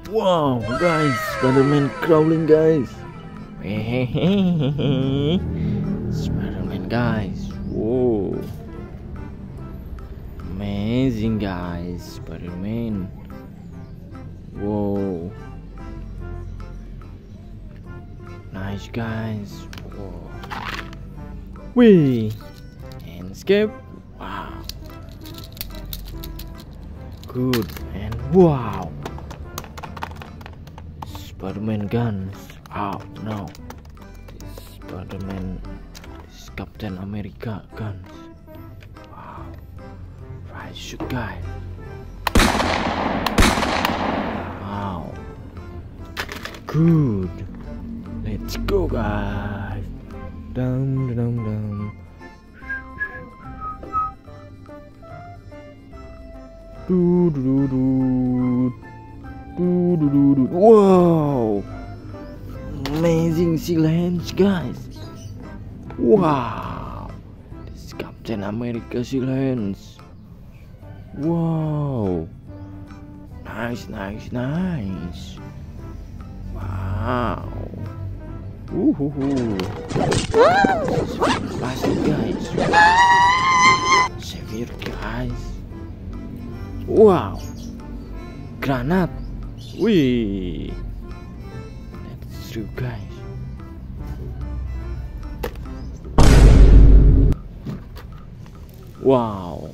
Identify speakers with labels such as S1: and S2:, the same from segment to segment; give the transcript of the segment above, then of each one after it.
S1: Wow, guys, Spider-Man crawling, guys. Hehehe. Spider-Man, guys. Whoa, amazing, guys. Spider-Man. Whoa, nice, guys. Whoa. Wee, and escape. Wow, good, and wow. Spider-Man guns. Oh no, this Spider-Man, this Captain America guns. Wow, right, shoot, guy. Wow, good. Let's go, guys. Dum dum dum. Do do do. Wow, amazing silence, guys. Wow, this Captain America silence. Wow, nice, nice, nice. Wow. Woohoo. Plastic, guys. Severe, guys. Wow, granat. Wih, that's true, guys. Wow,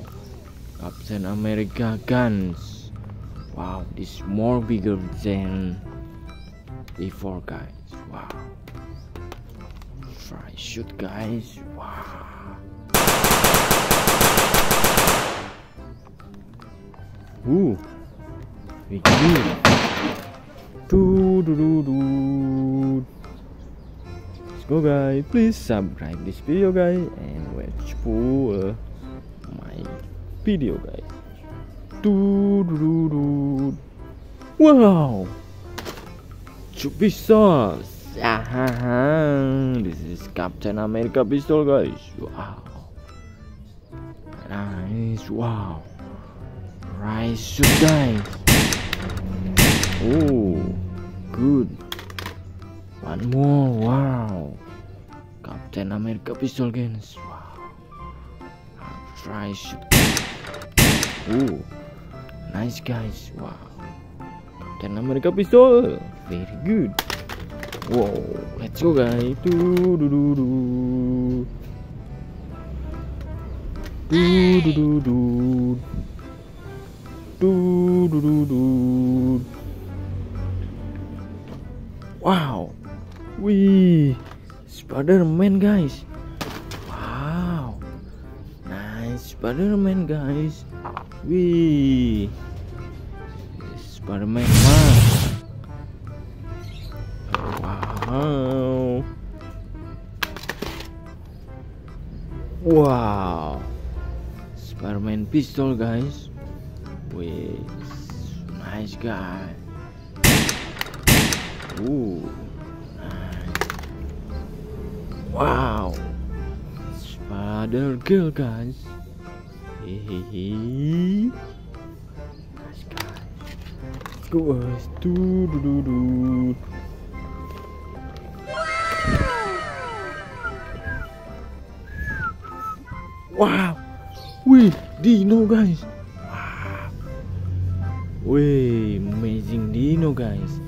S1: Captain America guns. Wow, this more bigger than before, guys. Wow, try shoot, guys. Wow. Ooh, big deal. Let's go, guys. Please subscribe this video, guys, and watch for my video, guys. Wow, two pistols. This is Captain America pistol, guys. Wow, nice. Wow, right shoot, guys. Oh, good. One more. Wow, Captain America pistol guns. Wow, I'll try shoot. Oh, nice, guys. Wow, Captain America pistol, very good. Wow, let's go, guys. Wow, wih, Spider-Man, guys. Wow, nice Spider-Man, guys. Wih, Spider-Man mask. Wow, wow, Spider-Man pistol, guys. Wih, nice, guy. Ooh, nice. Wow, Spider Girl, guys. Hehehe. Nice, guys. Let's go, guys. Wow, wih, Dino, guys. Wow, wih, amazing Dino, guys.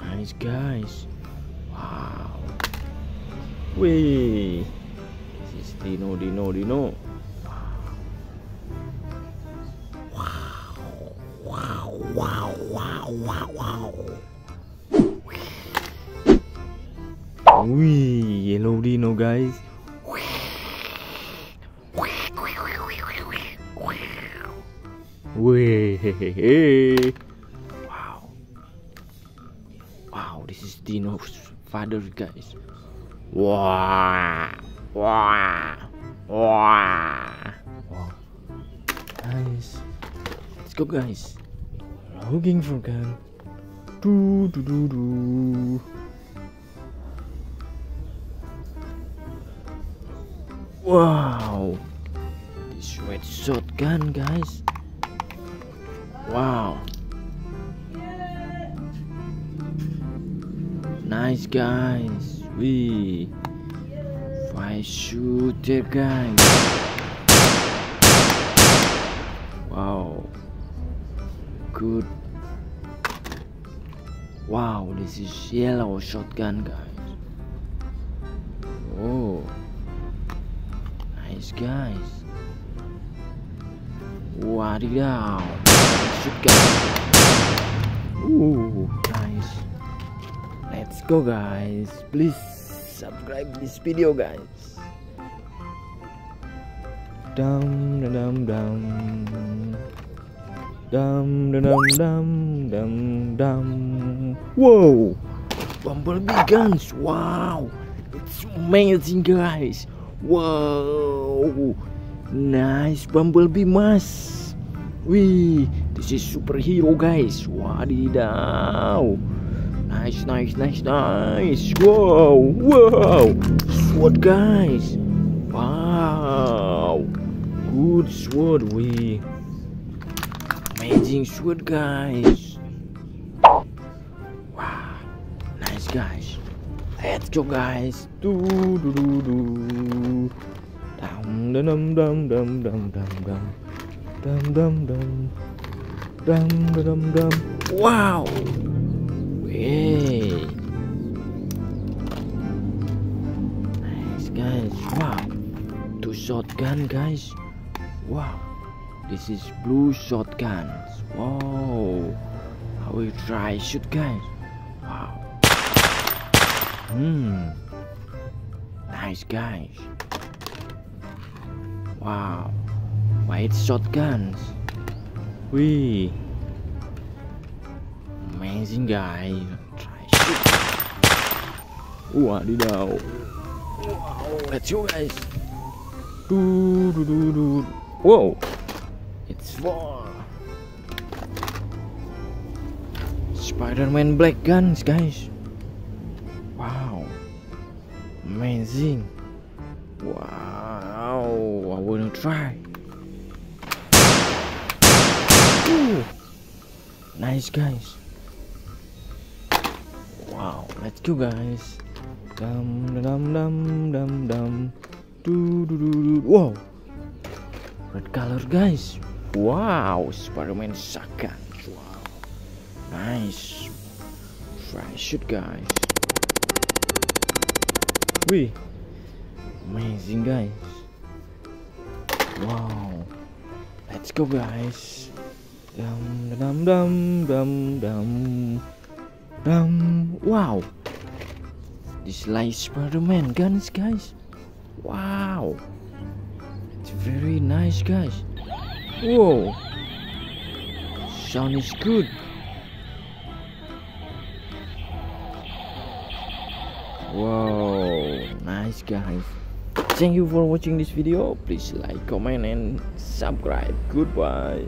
S1: Nice, guys. Wow. Wih, this is Dino. Wow. Wih, yellow Dino, guys. Wih, wow, this is Dino's father, guys. Wow, nice. Let's go, guys. Looking for gun. Wow, this red shotgun, guys. Wow, Nice guys. Wih, 5 shooter guys. Wow, good. Wow, this is yellow shotgun guys. Oh, nice guys. Wadidaw, shotgun. Nice. Let's go guys. Please subscribe this video guys. Dum dum dum dum dum dum dum dum. Whoa, Bumblebee guns. Wow, it's amazing guys. Wow, nice Bumblebee mask. Wih, this is superhero guys. Wadidaw. Nice. Wow. Sword guys. Wow. Good sword. Wih, amazing sword guys. Wow. Nice guys. Let's go guys. Dum. Wow. Hey. Nice guys. Wow. 2 shotgun guys. Wow. This is blue shotguns. Wow. I will try shoot guys. Wow. Nice guys. Wow. White shotguns. Wih, amazing guys. Try shoot. Wadidaw. Wow, let's go guys. Wow, it's 4 Spider-Man black guns guys. Wow, amazing. Wow, I wanna try. Nice guys. Wow, let's go guys. Dum. Wow, red color guys. Wow, Spider-Man shotgun. Wow, nice. Try shoot guys. Wih, amazing guys. Wow, let's go guys. Dum. Wow, this light Spider-Man guns guys. Wow, it's very nice guys. Whoa, sound is good. Wow, nice guys. Thank you for watching this video. Please like, comment and subscribe. Goodbye.